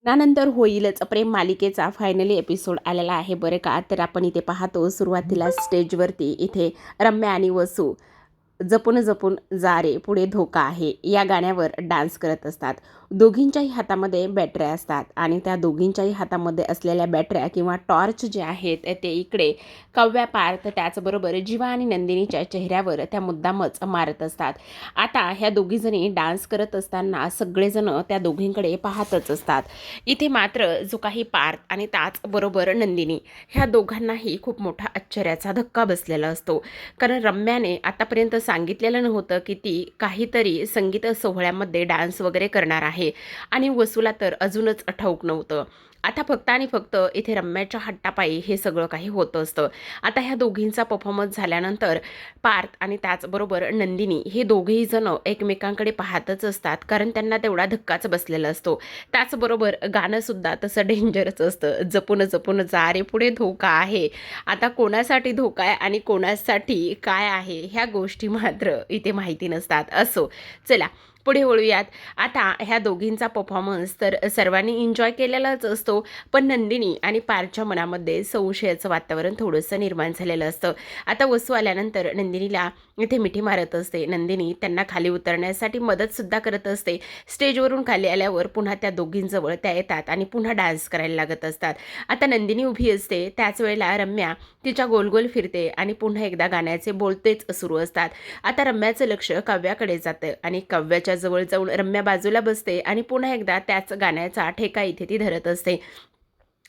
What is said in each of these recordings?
त्यानंतर होईलच प्रेम मालिकेचा फायनली एपिसोड आलेला आहे बरं का. तर आपण इथे पाहतो सुरुवातीला स्टेजवरती इथे रम्या आणि वसू जपून जपून जा रे पुढे धोका आहे या गाण्यावर डान्स करत असतात. दोघींच्याही हातामध्ये बॅटऱ्या असतात आणि त्या दोघींच्याही हातामध्ये असलेल्या बॅटऱ्या किंवा टॉर्च जे आहेत ते इकडे काव्या पार्थ त्याचबरोबर जीवा आणि नंदिनीच्या चेहऱ्यावर त्या मुद्दामच मारत असतात. आता ह्या दोघीजणी डान्स करत असताना सगळेजण त्या दोघींकडे पाहतच असतात. इथे मात्र जो काही पार्थ आणि त्याचबरोबर नंदिनी ह्या दोघांनाही खूप मोठा आश्चर्याचा धक्का बसलेला असतो. कारण रम्याने आतापर्यंत सांगितलेलं नव्हतं की ती काहीतरी संगीत सोहळ्यामध्ये डान्स वगैरे करणार आहे आणि वसूला तर अजूनच ठाऊक नव्हतं. आता फक्त आणि फक्त इथे रम्याच्या हट्टापायी हे सगळं काही होत असतं. आता ह्या दोघींचा परफॉर्मन्स झाल्यानंतर पार्थ आणि त्याचबरोबर नंदिनी हे दोघेही जण एकमेकांकडे पाहतच असतात, कारण त्यांना तेवढा धक्काच बसलेला असतो. त्याचबरोबर गाणंसुद्धा तसं डेंजरच असतं, जपून जपून जा रे पुढे धोका आहे. आता कोणासाठी धोका आहे आणि कोणासाठी काय आहे ह्या गोष्टी मात्र इथे माहिती नसतात. असो, चला पुढे वळूयात. आता ह्या दोघींचा परफॉर्मन्स तर सर्वांनी एन्जॉय केलेलाच असतो, पण नंदिनी आणि पार्थच्या मनामध्ये संशयाचं वातावरण थोडंसं निर्माण झालेलं असतं. आता वसू आल्यानंतर नंदिनीला इथे मिठी मारत असते. नंदिनी त्यांना खाली उतरण्यासाठी मदतसुद्धा करत असते. स्टेजवरून खाली आल्यावर पुन्हा त्या दोघींजवळ त्या येतात आणि पुन्हा डान्स करायला लागत असतात. आता नंदिनी उभी असते, त्याच वेळेला रम्या तिच्या गोल गोल फिरते आणि पुन्हा एकदा गाण्याचे बोलतेच सुरू असतात. आता रम्याचं लक्ष काव्याकडे जातं आणि काव्याच्या जवळ जाऊन रम्या बाजूला बसते आणि पुन्हा एकदा त्याच गाण्याचा ठेका इथे ती धरत असते.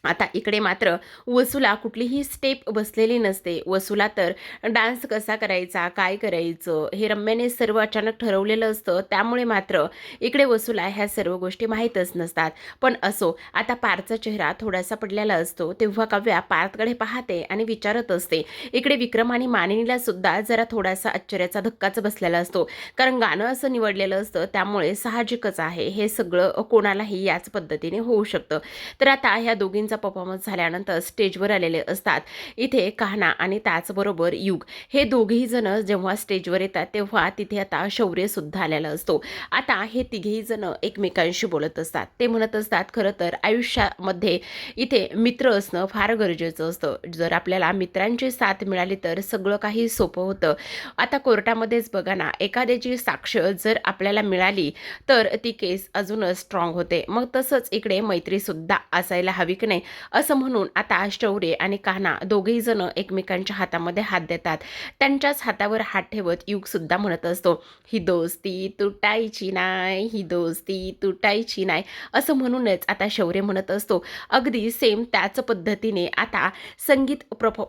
आता इकडे मात्र वसूला कुठलीही स्टेप बसलेली नसते. वसूला तर डान्स कसा करायचा, काय करायचं हे रम्याने सर्व अचानक ठरवलेलं असतं. त्यामुळे मात्र इकडे वसूला ह्या सर्व गोष्टी माहीतच नसतात. पण असो, आता पार्थचा चेहरा थोडासा पडलेला असतो. तेव्हा काव्या पार्थकडे पाहते आणि विचारत असते. इकडे विक्रम आणि मानिनीला सुद्धा जरा थोडासा आश्चर्याचा धक्काच बसलेला असतो, कारण गाणं असं निवडलेलं असतं. त्यामुळे साहजिकच आहे हे सगळं कोणालाही याच पद्धतीने होऊ शकतं. तर आता ह्या दोघींचा परफॉर्मन्स झाल्यानंतर स्टेजवर आलेले असतात. इथे कान्हा आणि त्याचबरोबर युग हे दोघेही जण जेव्हा स्टेजवर येतात तेव्हा तिथे आता शौर्य सुद्धा आलेला असतो. आता हे तिघेही जण एकमेकांशी बोलत असतात. ते म्हणत असतात खरं तर आयुष्यामध्ये इथे मित्र असणं फार गरजेचं असतं. जर आपल्याला मित्रांची साथ मिळाली तर सगळं काही सोपं होतं. आता कोर्टामध्येच बघा ना, एखाद्याची साक्ष जर आपल्याला मिळाली तर ती केस अजूनच स्ट्रॉंग होते. मग तसंच इकडे मैत्री सुद्धा असायला हवी की नाही, असं म्हणून आता शौर्य आणि कान्हा दोघेही जण एकमेकांच्या हातामध्ये हात देतात. त्यांच्याच हातावर हात ठेवत युग सुद्धा म्हणत असतो, ही दोस्ती तुटायची नाही, ही दोस्ती तुटायची नाही, असं म्हणूनच आता शौर्य म्हणत असतो. अगदी सेम त्याच पद्धतीने आता संगीत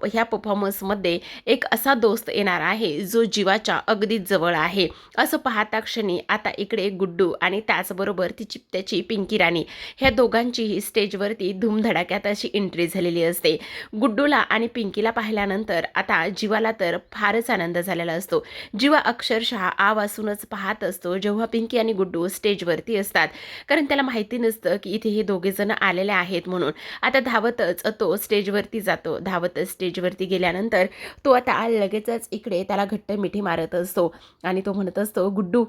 ह्या परफॉर्मन्समध्ये एक असा दोस्त येणार आहे जो जीवाच्या अगदीच जवळ आहे. असं पाहता क्षणी आता इकडे गुड्डू आणि त्याचबरोबर त्याची पिंकी राणी ह्या दोघांचीही स्टेजवरती धूमधडाक्यात अशी एंट्री झालेली असते. गुड्डूला आणि पिंकीला पाहिल्यानंतर आता जीवाला तर फारच आनंद झालेला असतो. जीवा अक्षरशः आवासूनच पाहत असतो जेव्हा पिंकी आणि गुड्डू स्टेजवरती असतात, कारण त्याला माहिती नसतं की इथे हे दोघे जण आलेले आहेत म्हणून. आता धावतच तो स्टेजवरती जातो. धावत स्टेजवरती गेल्यानंतर तो आता लगेचच इकडे त्याला घट्ट मिठी मारत असतो आणि तो म्हणत असतो, गुड्डू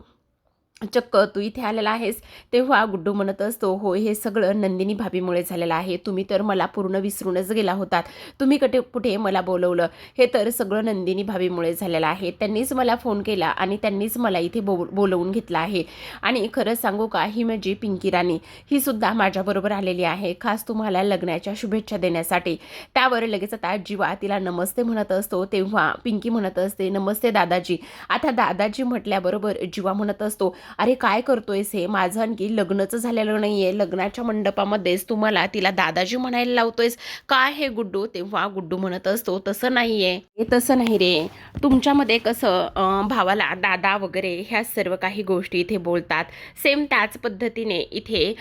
चक्क तू इथे आलेला आहेस. तेव्हा गुड्डू म्हणत असतो, हो हे सगळं नंदिनी भाभीमुळे झालेलं आहे. तुम्ही तर मला पूर्ण विसरूनच गेला होतात. तुम्ही कुठे मला बोलवलं, हे तर सगळं नंदिनी भाभीमुळे झालेलं आहे. त्यांनीच मला फोन केला आणि त्यांनीच मला इथे बोलवून घेतलं आहे. आणि खरं सांगू का, ही माझी पिंकी राणी ही सुद्धा माझ्याबरोबर आलेली आहे, खास तुम्हाला लग्नाच्या शुभेच्छा देण्यासाठी. त्यावर लगेच आता जीवा तिला नमस्ते म्हणत असतो. तेव्हा पिंकी म्हणत असते, नमस्ते दादाजी. आता दादाजी म्हटल्याबरोबर जीवा म्हणत असतो, अरे काय करतोयस हे, माझं आणखी लग्नच झालेलं नाहीये, लग्नाच्या मंडपामध्येच तुम्हाला तिला दादाजी म्हणायला लावतोयस काय हे गुड्डू. तेव्हा गुड्डू म्हणत असतो, तसं नाहीये, हे तसं नाही रे, तुमच्यामध्ये कसं भावाला दादा वगैरे ह्या सर्व काही गोष्टी इथे बोलतात, सेम त्याच पद्धतीने इथे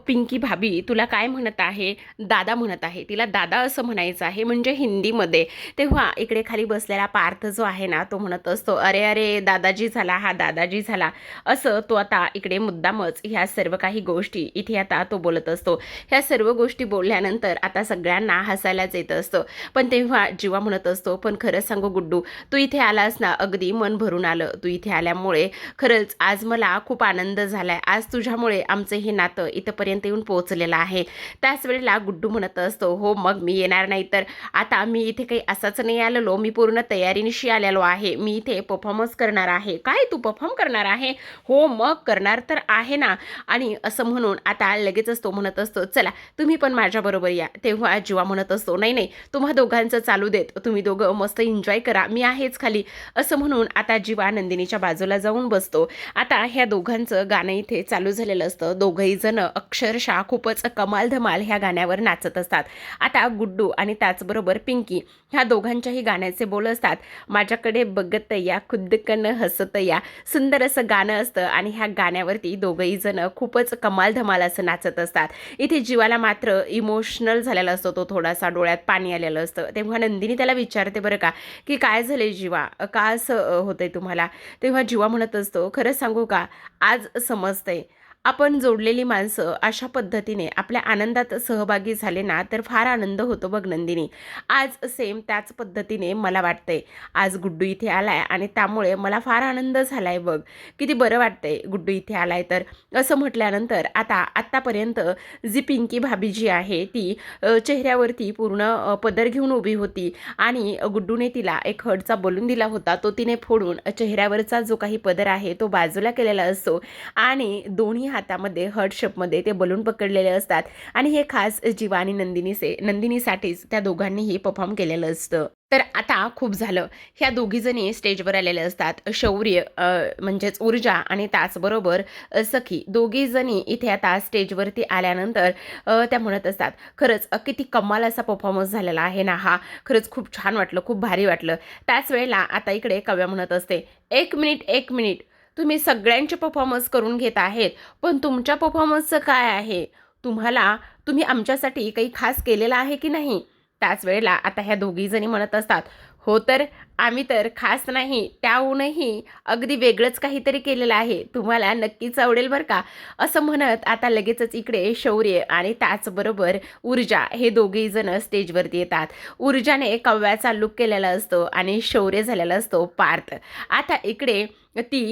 पिंकी भाभी तुला काय म्हणत आहे, दादा म्हणत आहे, तिला दादा असं म्हणायचं आहे म्हणजे हिंदीमध्ये. तेव्हा इकडे खाली बसलेला पार्थ जो आहे ना, तो म्हणत असतो, अरे अरे दादाजी झाला, हा दादाजी झाला, असं असं तो आता इकडे मुद्दामच ह्या सर्व काही गोष्टी इथे आता तो बोलत असतो. ह्या सर्व गोष्टी बोलल्यानंतर आता सगळ्यांना हसायलाच येत असतं. पण तेव्हा जीवा म्हणत असतो, पण खरंच सांगू गुड्डू, तू इथे आलास ना, अगदी मन भरून आलं. तू इथे आल्यामुळे खरंच आज मला खूप आनंद झालाय. आज तुझ्यामुळे आमचं हे नातं इथपर्यंत येऊन पोहोचलेलं आहे. त्याच वेळेला गुड्डू म्हणत असतो, हो मग मी येणार नाही तर? आता मी इथे काही असंच नाही आलेलो, मी पूर्ण तयारीनिशी आलेलो आहे. मी इथे परफॉर्मन्स करणार आहे. काय तू परफॉर्म करणार आहे? हो मग करणार तर आहे ना. आणि असं म्हणून आता लगेचच तो म्हणत असतो, चला तुम्ही पण माझ्याबरोबर या. तेव्हा जीवा म्हणत असतो, नाही नाही, तुम्हा दोघांचं चालू देत, तुम्ही दोघं मस्त एन्जॉय करा, मी आहेच खाली. असं म्हणून आता जीवा नंदिनीच्या बाजूला जाऊन बसतो. आता ह्या दोघांचं गाणं इथे चालू झालेलं असतं. दोघंही जण अक्षरशः खूपच कमाल धमाल ह्या गाण्यावर नाचत असतात. आता गुड्डू आणि त्याचबरोबर पिंकी ह्या दोघांच्याही गाण्याचे बोल असतात. माझ्याकडे बघत या, खुद्दकन हसत या, सुंदर असं गाणं असतं आणि ह्या गाण्यावरती दोघंही जण खूपच कमाल धमाल असं नाचत असतात. इथे जीवाला मात्र इमोशनल झालेला असतो, तो थोडासा डोळ्यात पाणी आलेलं असतं. तेव्हा नंदिनी त्याला विचारते बरं का, की काय झालंय जीवा, का असं होतंय तुम्हाला? तेव्हा जीवा म्हणत असतो, खरंच सांगू का, आज समजतंय आपण जोडलेली माणसं अशा पद्धतीने आपल्या आनंदात सहभागी झाले ना तर फार आनंद होतो बघ नंदिनी. आज सेम त्याच पद्धतीने मला वाटतंय. आज गुड्डू इथे आलाय आणि त्यामुळे मला फार आनंद झालाय बघ. किती बरं वाटतंय गुड्डू इथे आलाय तर. असं म्हटल्यानंतर आता आत्तापर्यंत जी पिंकी भाभी जी आहे ती चेहऱ्यावरती पूर्ण पदर घेऊन उभी होती आणि गुड्डूने तिला एक हर्टचा बलून दिला होता. तो तिने फोडून चेहऱ्यावरचा जो काही पदर आहे तो बाजूला केलेला असतो आणि दोन्ही हातामध्ये हर्ट शेपमध्ये ते बलून पकडलेले असतात आणि हे खास जीवा आणि नंदिनीसाठीच त्या दोघांनीही परफॉर्म केलेलं असतं. तर आता खूप झालं. ह्या दोघीजणी स्टेजवर आलेले असतात. शौर्य म्हणजेच ऊर्जा आणि त्याचबरोबर सखी दोघीजणी इथे आता स्टेजवरती आल्यानंतर त्या म्हणत असतात, खरंच किती कमाल असा परफॉर्मन्स झालेला आहे ना हा. खरंच खूप छान वाटलं, खूप भारी वाटलं. त्याच वेळेला आता इकडे काव्या म्हणत असते, एक मिनिट, तुम्ही सगळ्यांचे परफॉर्मन्स करून घेत आहेत, पण तुमच्या परफॉर्मन्सचं काय आहे? तुम्ही आमच्यासाठी काही खास केलेलं आहे की नाही? त्याच वेळेला आता ह्या दोघीजणी म्हणत असतात, हो तर आम्ही तर खास नाही, त्याहूनही अगदी वेगळंच काहीतरी केलेलं आहे, तुम्हाला नक्कीच आवडेल बरं का. असं म्हणत आता लगेचच इकडे शौर्य आणि त्याचबरोबर ऊर्जा हे दोघेही जण स्टेजवरती येतात. ऊर्जाने कव्याचा लुक केलेला असतो आणि शौर्य झालेला असतो पार्थ. आता इकडे ती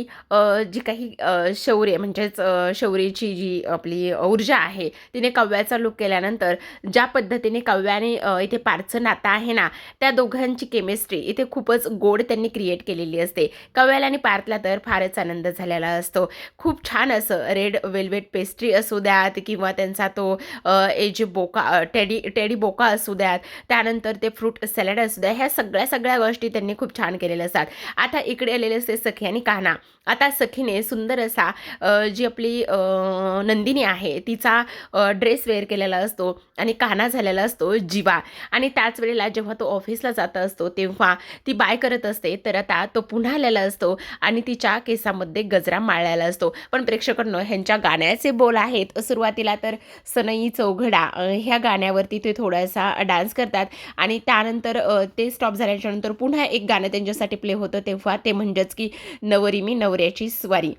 जी काही शौर्य म्हणजेच शौर्याची जी आपली ऊर्जा आहे तिने कव्याचा लुक केल्यानंतर ज्या पद्धतीने कव्याने इथे पार्थचं नातं आहे ना त्या दोघांची केमिस्ट्री इथे खूपच गोड त्यांनी क्रिएट केलेली असते. कव्याला आणि पार्थला तर फारच आनंद झालेला असतो. खूप छान असं रेड वेल्वेट पेस्ट्री असू द्यात किंवा त्यांचा तो एज बोका टेडी बोका असू द्यात, त्यानंतर ते फ्रूट सॅलड असू द्या, ह्या सगळ्या गोष्टी त्यांनी खूप छान केलेल्या असतात. आता इकडे आलेले असते सखी आणि कान्हा. आता सखीने सुंदर असा जी आपली नंदिनी आहे तिचा ड्रेस वेअर केलेला असतो आणि कान्हा झालेला असतो जीवा. आणि त्याच वेळेला जेव्हा तो ऑफिसला जात असतो तेव्हा ती बाय करत असते तर आता तो पुन्हा आलेला असतो आणि तिच्या केसामध्ये गजरा माळलेला असतो. पण प्रेक्षकांनो ह्यांच्या गाण्याचे बोल आहेत. सुरुवातीला तर सनई चौघडा ह्या गाण्यावरती ते थोडासा डान्स करतात आणि त्यानंतर ते स्टॉप झाल्याच्या नंतर पुन्हा एक गाणं त्यांच्यासाठी प्ले होतं तेव्हा ते म्हणजेच की नवरी मी नवऱ्याची स्वारी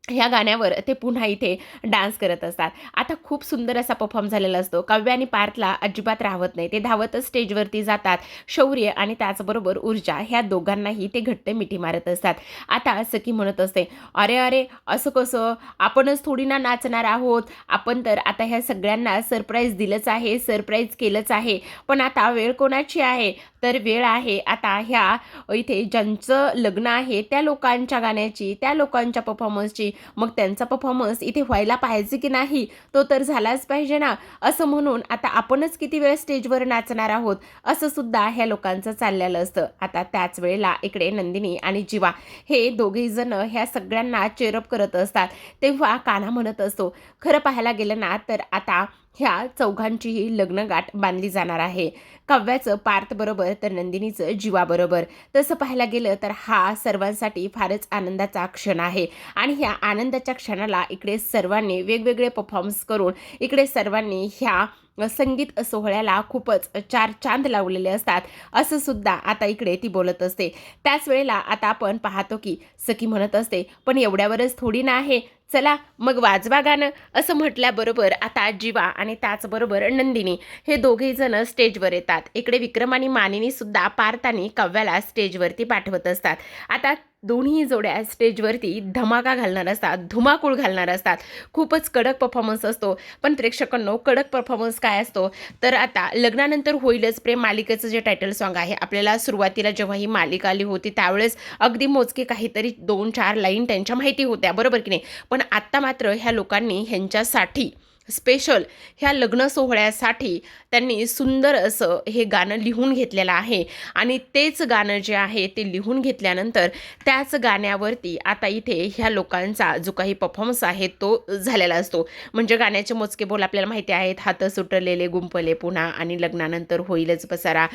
ह्या गाण्यावर ते पुन्हा इथे डान्स करत असतात. आता खूप सुंदर असा परफॉर्म झालेला असतो. काव्य आणि पार्थला अजिबात राहत नाही, ते धावतच स्टेजवरती जातात. शौर्य आणि त्याचबरोबर ऊर्जा ह्या दोघांनाही ते घट्ट मिठी मारत असतात. आता सखी म्हणत असते, अरे असं कसं, आपणच थोडी ना नाचणार आहोत, आपण तर आता ह्या सगळ्यांना सरप्राईज दिलंच आहे, सरप्राईज केलंच आहे, पण आता वेळ कोणाची आहे? तर वेळ आहे आता ह्या इथे ज्यांचं लग्न आहे त्या लोकांच्या गाण्याची, त्या लोकांच्या परफॉर्मन्सची. मग त्यांचा परफॉर्मन्स इथे व्हायला पाहिजे की नाही, तो तर झालाच पाहिजे ना. असं म्हणून आता आपणच किती वेळ स्टेजवर नाचणार आहोत असं सुद्धा ह्या लोकांचं चाललेलं असतं. आता त्याच वेळेला इकडे नंदिनी आणि जीवा हे दोघेही जण ह्या सगळ्यांना चेअरअप करत असतात. तेव्हा कान्हा म्हणत असतो, खरं पाहायला गेलं ना तर आता ह्या चौघांचीही लग्नगाठ बांधली जाणार आहे. काव्याचं पार्थ बरोबर तर नंदिनीचं जीवाबरोबर. तसं पाहायला गेलं तर हा सर्वांसाठी फारच आनंदाचा क्षण आहे आणि ह्या आनंदाच्या क्षणाला इकडे सर्वांनी वेगवेगळे परफॉर्मन्स करून इकडे सर्वांनी ह्या संगीत सोहळ्याला खूपच चार चांद लावलेले असतात असं सुद्धा आता इकडे ती बोलत असते. त्याच वेळेला आता आपण पाहतो की सखी म्हणत असते, पण एवढ्यावरच थोडी ना आहे, चला मग वाजवा गाणं असं म्हटल्याबरोबर आता जीवा आणि त्याचबरोबर नंदिनी हे दोघेही जण स्टेजवर येतात. इकडे विक्रम आणि मानिनी सुद्धा पार्थ आणि काव्याला स्टेजवरती पाठवत असतात. आता दोन्ही जोड्या स्टेजवरती धमाका घालणार असतात, धुमाकूळ घालणार असतात. खूपच कडक परफॉर्मन्स असतो. पण प्रेक्षकांनो, कडक परफॉर्मन्स काय असतो तर आता लग्नानंतर होईलच प्रेम मालिकेचं जे टायटल सॉन्ग आहे, आपल्याला सुरुवातीला जेव्हा ही मालिका आली होती त्यावेळेस अगदी मोजके काहीतरी 2-4 लाईन त्यांच्या माहिती होत्या, बरोबर की नाही. पण आत्ता मात्र ह्या लोकांनी ह्यांच्यासाठी स्पेशल ह्या लग्न सोहळ्यासाठी त्यांनी सुंदर असं हे गाणं लिहून घेतलेलं आहे आणि तेच गाणं जे आहे ते लिहून घेतल्यानंतर त्याच गाण्यावरती आता इथे ह्या लोकांचा जो काही परफॉर्मन्स आहे तो झालेला असतो. म्हणजे गाण्याचे मोजके बोल आपल्याला माहिती आहेत, हात सुटलेले गुंपले पुन्हा आणि लग्नानंतर होईलच पसारा,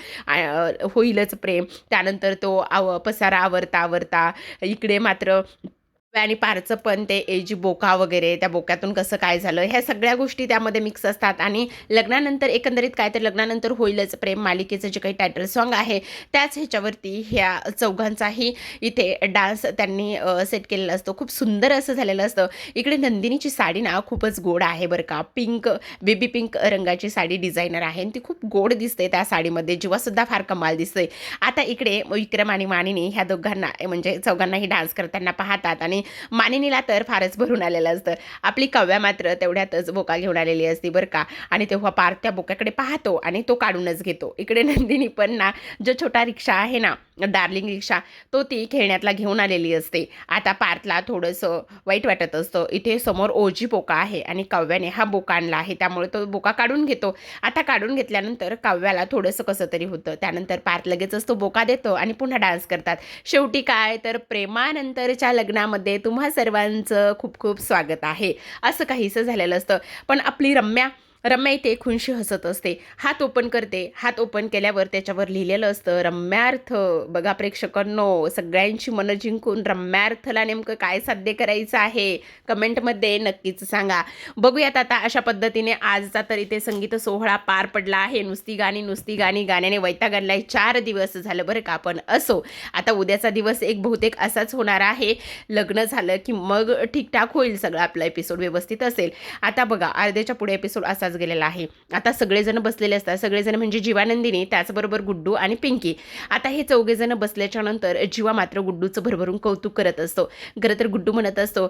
होईलच प्रेम, त्यानंतर तो पसारा आवरता आवरता इकडे मात्र आणि पारचं पण ते एजी बोका वगैरे त्या बोक्यातून कसं काय झालं ह्या सगळ्या गोष्टी त्यामध्ये मिक्स असतात. आणि लग्नानंतर एकंदरीत काय तर लग्नानंतर होईलच प्रेम मालिकेचं जे काही टायटल सॉन्ग आहे त्याच ह्याच्यावरती ह्या चौघांचाही इथे डान्स त्यांनी सेट केलेला असतो. खूप सुंदर असं झालेलं असतं. इकडे नंदिनीची साडी ना खूपच गोड आहे बरं का. पिंक, बेबी पिंक रंगाची साडी डिझायनर आहे आणि ती खूप गोड दिसते त्या साडीमध्ये. जीवासुद्धा फार कमाल दिसते. आता इकडे विक्रम आणि मानिनी ह्या दोघांना म्हणजे चौघांनाही डान्स करताना पाहतात आणि मानिनीला तर फारच भरून आलेलं असतं. आपली काव्या मात्र तेवढ्यातच बोका घेऊन आलेली असती बरं का. आणि तेव्हा पार्थ त्या बोक्याकडे पाहतो आणि तो काढूनच घेतो. इकडे नंदिनी पण ना जो छोटा रिक्षा आहे ना, डार्लिंग रिक्षा, तो ती खेळण्यातला घेऊन आलेली असते. आता पार्थला थोडंसं वाईट वाटत असतं. इथे समोर ओजी बोका आहे आणि काव्याने हा बोका आणला आहे, त्यामुळे तो बोका काढून घेतो. आता काढून घेतल्यानंतर काव्याला थोडंसं कसं तरी होतं. त्यानंतर पार्थ लगेचच तो बोका देतो आणि पुन्हा डान्स करतात. शेवटी काय तर प्रेमानंतरच्या लग्नामध्ये तुम्हा सर्वांचं खूप खूप स्वागत आहे असं काहीसं झालेलं असतं. पण आपली रम्या इथे खुनशी हसत असते. हात ओपन करते. हात ओपन केल्यावर त्याच्यावर लिहिलेलं असतं रम्यार्थ. बघा प्रेक्षकांनो, सगळ्यांची मनं जिंकून रम्यार्थला नेमकं काय साध्य करायचं आहे कमेंटमध्ये नक्कीच सांगा. बघूयात आता अशा पद्धतीने आजचा तर इथे संगीत सोहळा पार पडला आहे. नुसती गाणी गाण्याने वैताग आणलाय. 4 दिवस झालं बरं का. पण असो, आता उद्याचा दिवस एक बहुतेक असाच होणार आहे. लग्न झालं की मग ठीकठाक होईल सगळं, आपला एपिसोड व्यवस्थित असेल. आता बघा अर्ध्याच्या पुढे एपिसोड असाच गेलेला आहे. आता सगळेजण बसलेले असतात. सगळेजण म्हणजे जीवानंदिनी, त्याचबरोबर गुड्डू आणि पिंकी. आता हे चौघेजण बसल्याच्या नंतर जीवा मात्र गुड्डूचं भरभरून कौतुक करत असतो. खरं तर गुड्डू म्हणत असतो,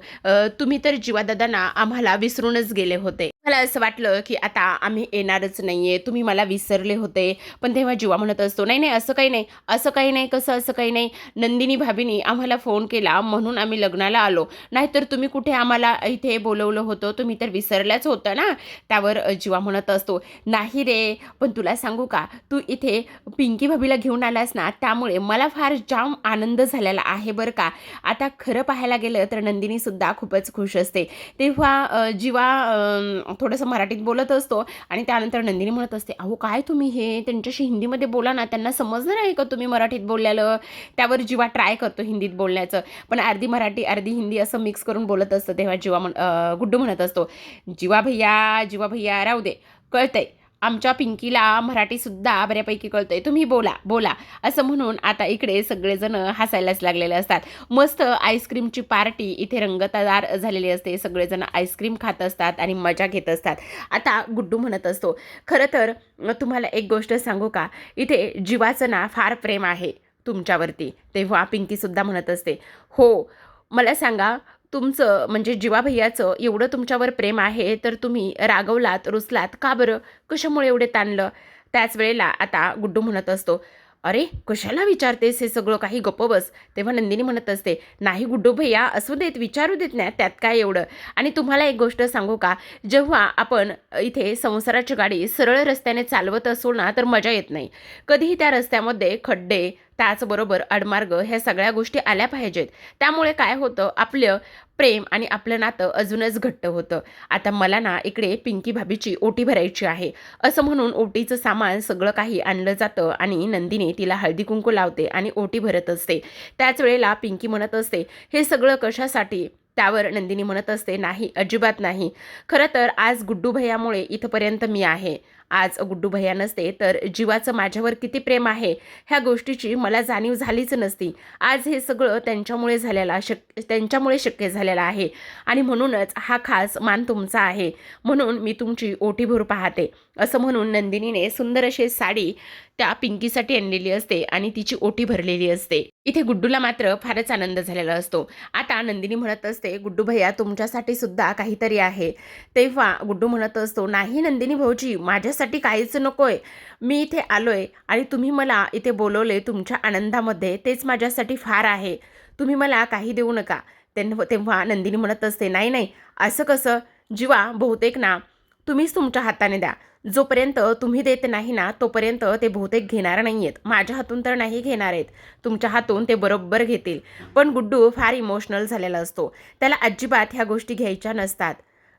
तुम्ही तर जीवादादांना आम्हाला विसरूनच गेले होते. मला असं वाटलं की आता आम्ही येणारच नाहीये, तुम्ही मला विसरले होते. पण तेव्हा जीवा म्हणत असतो, नाही नाही असं काही नाही, असं काही नाही. कसं असं काही नाही, नंदिनी भाभीनी आम्हाला फोन केला म्हणून आम्ही लग्नाला आलो, नाहीतर तुम्ही कुठे आम्हाला इथे बोलवलं होतं, तुम्ही तर विसरल्याच होतं ना. त्यावर जीवा म्हणत असतो, नाही रे, पण तुला सांगू का, तू इथे पिंकी भाभीला घेऊन आलास ना, त्यामुळे मला फार जाम आनंद झालेला आहे बरं का. आता खरं पाहायला गेलं तर नंदिनी सुद्धा खूपच खुश असते. तेव्हा जीवा थोडंसं मराठीत बोलत असतो आणि त्यानंतर नंदिनी म्हणत असते, अहो काय तुम्ही हे त्यांच्याशी हिंदीमध्ये बोला ना, त्यांना समजणार आहे का तुम्ही मराठीत बोललेलं. त्यावर जीवा ट्राय करतो हिंदीत बोलण्याचं, पण अर्धी मराठी अर्धी हिंदी असं मिक्स करून बोलत असतं. तेव्हा गुड्डू म्हणत असतो, जीवा भैया राहू दे, कळतंय, आमच्या पिंकीला मराठीसुद्धा बऱ्यापैकी कळतंय, तुम्ही बोला बोला असं म्हणून आता इकडे सगळेजण हसायलाच लागलेले असतात. मस्त आईस्क्रीमची पार्टी इथे रंगतदार झालेली असते. सगळेजण आईस्क्रीम खात असतात आणि मजा घेत असतात. आता गुड्डू म्हणत असतो, खरं तर तुम्हाला एक गोष्ट सांगू का, इथे जीवाचं ना फार प्रेम आहे तुमच्यावरती. तेव्हा पिंकीसुद्धा म्हणत असते, हो, मला सांगा, तुमचं म्हणजे जीवा भैयाचं एवढं तुमच्यावर प्रेम आहे तर तुम्ही रागवलात, रुसलात का बरं? कशामुळे एवढे ताणलं? त्याच वेळेला आता गुड्डू म्हणत असतो, अरे कशाला विचारतेस हे सगळं, काही गप्प बस. तेव्हा नंदिनी म्हणत असते, नाही गुड्डू भैया, असू देत, विचारू देत नाही, त्यात काय एवढं. आणि तुम्हाला एक गोष्ट सांगू का, जेव्हा आपण इथे संसाराची गाडी सरळ रस्त्याने चालवत असू ना तर मजा येत नाही. कधीही त्या रस्त्यामध्ये खड्डे, त्याचबरोबर आडमार्ग ह्या सगळ्या गोष्टी आल्या पाहिजेत. त्यामुळे काय होतं, आपलं प्रेम आणि आपलं नातं अजूनच घट्ट होतं. आता मला ना इकडे पिंकी भाभीची ओटी भरायची आहे असं म्हणून ओटीचं सामान सगळं काही आणलं जातं आणि नंदिनी तिला हळदी कुंकू लावते आणि ओटी भरत असते. त्याच वेळेला पिंकी म्हणत असते, हे सगळं कशासाठी? त्यावर नंदिनी म्हणत असते, नाही, अजिबात नाही. खरं तर आज गुड्डू भैयामुळे इथपर्यंत मी आहे. आज गुड्डू भैया नसते तर जीवाचं माझ्यावर किती प्रेम आहे ह्या गोष्टीची मला जाणीव झालीच नसती. आज हे सगळं त्यांच्यामुळे शक्य झालेलं आहे आणि म्हणूनच हा खास मान तुमचा आहे. म्हणून मी तुमची ओटी भरू पाहते. असं म्हणून नंदिनीने सुंदर अशी साडी त्या पिंकीसाठी आणलेली असते आणि तिची ओटी भरलेली असते. इथे गुड्डूला मात्र फारच आनंद झालेला असतो. आता नंदिनी म्हणत असते, गुड्डू भैया तुमच्यासाठी सुद्धा काहीतरी आहे. तेव्हा गुड्डू म्हणत असतो, नाही नंदिनी भाऊजी, माझ्यासाठी काहीच नकोय. मी इथे आलोय आणि तुम्ही मला इथे बोलवले तुमच्या आनंदामध्ये, तेच माझ्यासाठी फार आहे. तुम्ही मला काही देऊ नका. तेव्हा नंदिनी म्हणत असते, नाही नाही, असं कसं? जीवा, बहुतेक ना तुम्हीच तुमच्या हाताने द्या. जोपर्यंत तुम्ही देत नाही ना तोपर्यंत ते बहुतेक घेणार नाही आहेत. माझ्या हातून तर नाही घेणार आहेत, तुमच्या हातून ते बरोबर घेतील. पण गुड्डू फार इमोशनल झालेला असतो. त्याला अजिबात ह्या गोष्टी घ्यायच्या नसतात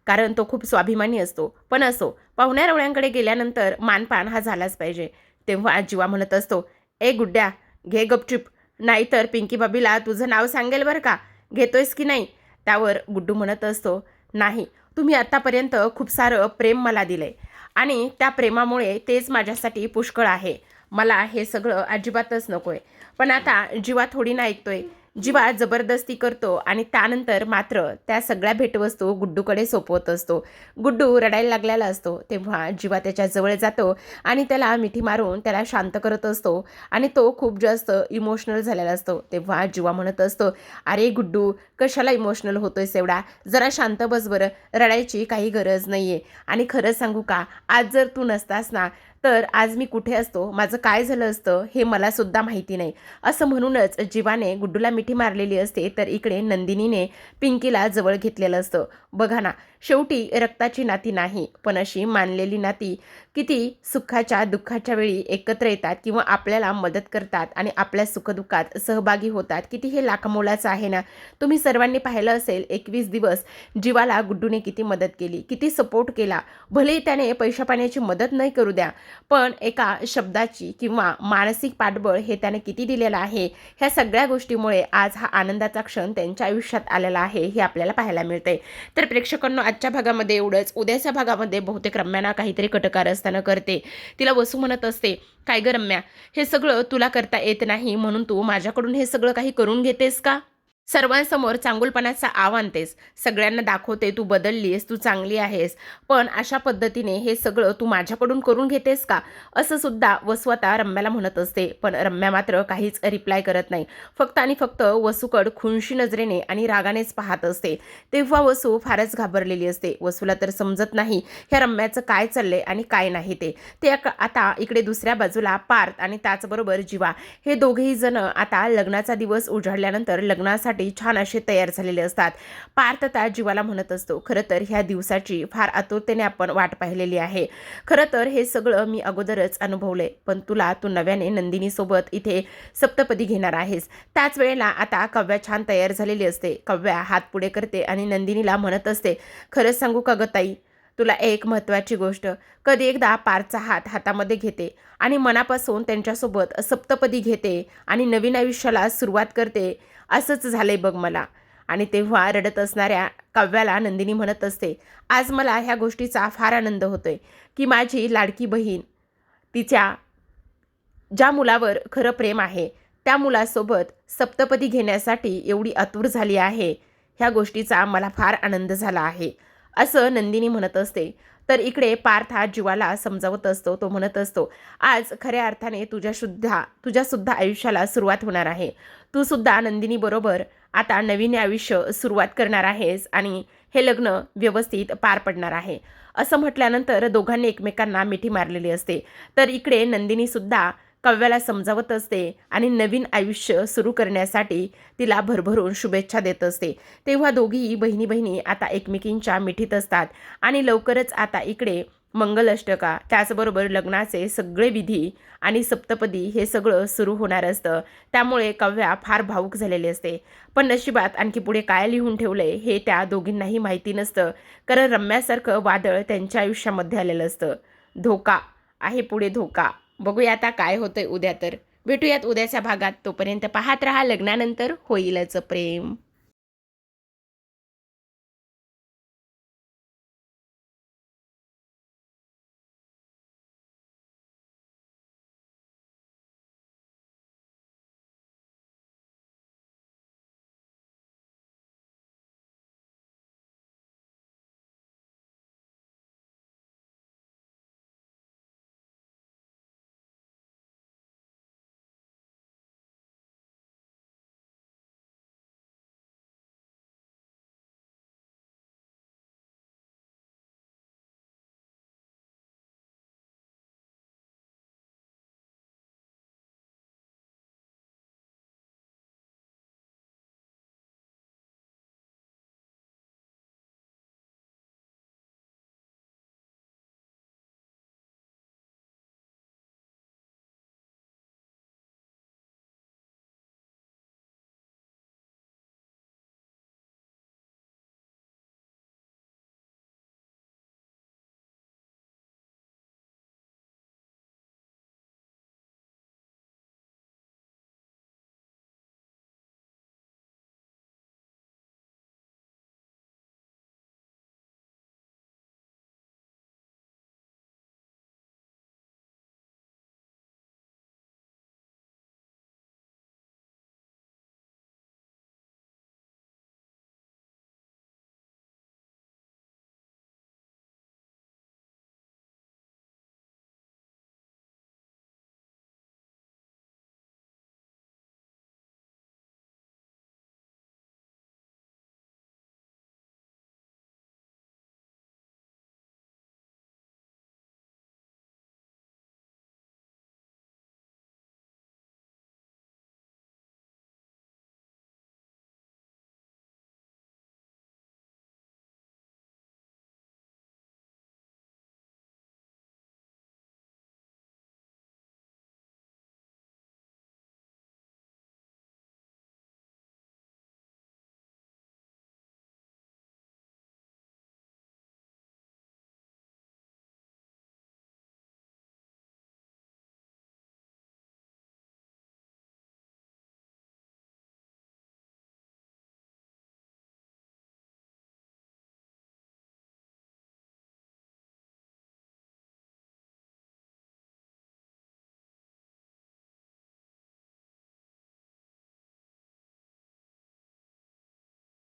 कारण तो खूप स्वाभिमानी असतो. पण असो, पाहुण्यारावळ्यांकडे गेल्यानंतर मानपान हा झालाच पाहिजे. तेव्हा जीवा म्हणत असतो, ए गुड्ड्या, घे गपचूप, नाहीतर पिंकी बाबीला तुझं नाव सांगेल बरं का. घेतोयस की नाही? त्यावर गुड्डू म्हणत असतो, नाही, तुम्ही आत्तापर्यंत खूप सारं प्रेम मला दिलंय आणि त्या प्रेमामुळे तेच माझ्यासाठी पुष्कळ आहे. मला हे सगळं अजिबातच नकोय. पण आता जीवा थोडी ना ऐकतोय. जीवा जबरदस्ती करतो आणि त्यानंतर मात्र त्या सगळ्या भेटवस्तू गुड्डूकडे सोपवत असतो. गुड्डू रडायला लागलेला असतो. तेव्हा जीवा त्याच्याजवळ जातो आणि त्याला मिठी मारून त्याला शांत करत असतो आणि तो खूप जास्त इमोशनल झालेला असतो. तेव्हा जीवा म्हणत असतो, अरे गुड्डू, कशाला इमोशनल होतोयस एवढा? जरा शांत बस बरं. रडायची काही गरज नाही आहे. आणि खरं सांगू का, आज जर तू नसतास ना तर आज मी कुठे असतो, माझं काय झालं असतं हे मला सुद्धा माहिती नाही. असं म्हणूनच जीवाने गुड्डूला मिठी मारलेली असते. तर इकडे नंदिनीने पिंकीला जवळ घेतलेलं असतं. बघा ना, शेवटी रक्ताची नाती नाही पण अशी मानलेली नाती किती सुखाच्या दुःखाच्या वेळी एकत्र येतात किंवा आपल्याला मदत करतात आणि आपल्या सुखदुःखात सहभागी होतात. किती हे लाखमोलाचं आहे ना. तुम्ही सर्वांनी पाहिलं असेल, 21 दिवस जीवाला गुड्डूने किती मदत केली, किती सपोर्ट केला. भले त्याने पैशा पाण्याची मदत नाही करू द्या, पण एका शब्दाची किंवा मानसिक पाठबळ हे त्याने किती दिलेलं आहे. ह्या सगळ्या गोष्टीमुळे आज हा आनंदाचा क्षण त्यांच्या आयुष्यात आलेला आहे हे आपल्याला पाहायला मिळते. तर प्रेक्षकांनो, आजच्या भागामध्ये एवढंच. उद्याच्या भागामध्ये बहुतेक रम्याना काहीतरी कटकारस्थानं करते. तिला वसू म्हणत असते, काय ग रम्या, हे सगळं तुला करता येत नाही म्हणून तू माझ्याकडून हे सगळं काही करून घेतेस का? सर्वांसमोर चांगुलपणाचा आव आणतेस, सगळ्यांना दाखवते तू बदललीस, तू चांगली आहेस, पण अशा पद्धतीने हे सगळं तू माझ्याकडून करून घेतेस का? असं सुद्धा वसू आता रम्याला म्हणत असते. पण रम्या मात्र काहीच रिप्लाय करत नाही. फक्त आणि फक्त वसूकड खुनशी नजरेने आणि रागानेच पाहत असते. तेव्हा वसू फारच घाबरलेली असते. वसूला तर समजत नाही ह्या रम्याचं काय चाललंय आणि काय नाही ते. आता इकडे दुसऱ्या बाजूला पार्थ आणि त्याचबरोबर जीवा हे दोघेही जण आता लग्नाचा दिवस उजाडल्यानंतर लग्नासाठी छान असे तयार झालेले असतात. पार्थ त्या जीवाला म्हणत असतो, खरं तर ह्या दिवसाची फार आतुरतेने आपण वाट पाहिलेली आहे. खरं तर हे सगळं मी अगोदरच अनुभवलंय, पण तू नव्याने नंदिनी सोबत इथे सप्तपदी घेणार आहेस. त्याच वेळेला आता कव्या छान तयार झालेली असते. कव्या हात पुढे करते आणि नंदिनीला म्हणत असते, खरंच सांगू का ग ताई, तुला एक महत्त्वाची गोष्ट. कधी एकदा पारचा हात हातामध्ये घेते आणि मनापासून त्यांच्यासोबत सप्तपदी घेते आणि नवीन आयुष्याला सुरुवात करते, असंच झालंय बघ मला. आणि तेव्हा रडत असणाऱ्या काव्याला नंदिनी म्हणत असते, आज मला ह्या गोष्टीचा फार आनंद होतोय की माझी लाडकी बहीण तिच्या ज्या मुलावर खरं प्रेम आहे त्या मुलासोबत सप्तपदी घेण्यासाठी एवढी आतुर झाली आहे. ह्या गोष्टीचा मला फार आनंद झाला आहे, असं नंदिनी म्हणत असते. तर इकडे पार्थ हा जीवाला समजावत असतो. तो म्हणत असतो, आज खऱ्या अर्थाने तुझ्यासुद्धा आयुष्याला सुरुवात होणार आहे. तू सुद्धा नंदिनी बरोबर आता नवीन आयुष्य सुरुवात करणार आहेस आणि हे लग्न व्यवस्थित पार पडणार आहे. असं म्हटल्यानंतर दोघांनी एकमेकांना मिठी मारलेली असते. तर इकडे नंदिनी सुद्धा कव्याला समजावत असते आणि नवीन आयुष्य सुरू करण्यासाठी तिला भरभरून शुभेच्छा देत असते. तेव्हा दोघीही बहिणी आता एकमेकींच्या मिठीत असतात आणि लवकरच आता इकडे मंगलाष्टका, त्याचबरोबर लग्नाचे सगळे विधी आणि सप्तपदी हे सगळं सुरू होणार असतं. त्यामुळे काव्या फार भावूक झालेली असते. पण नशिबात आणखी पुढे काय लिहून ठेवलंय हे त्या दोघींनाही माहिती नसतं, कारण रम्यासारखं वादळ त्यांच्या आयुष्यामध्ये आलेलं असतं. धोका आहे पुढे, धोका. बघूया आता काय होतंय उद्या. तर भेटूयात उद्याच्या भागात. तोपर्यंत पाहत रहा लग्नानंतर होईलच प्रेम.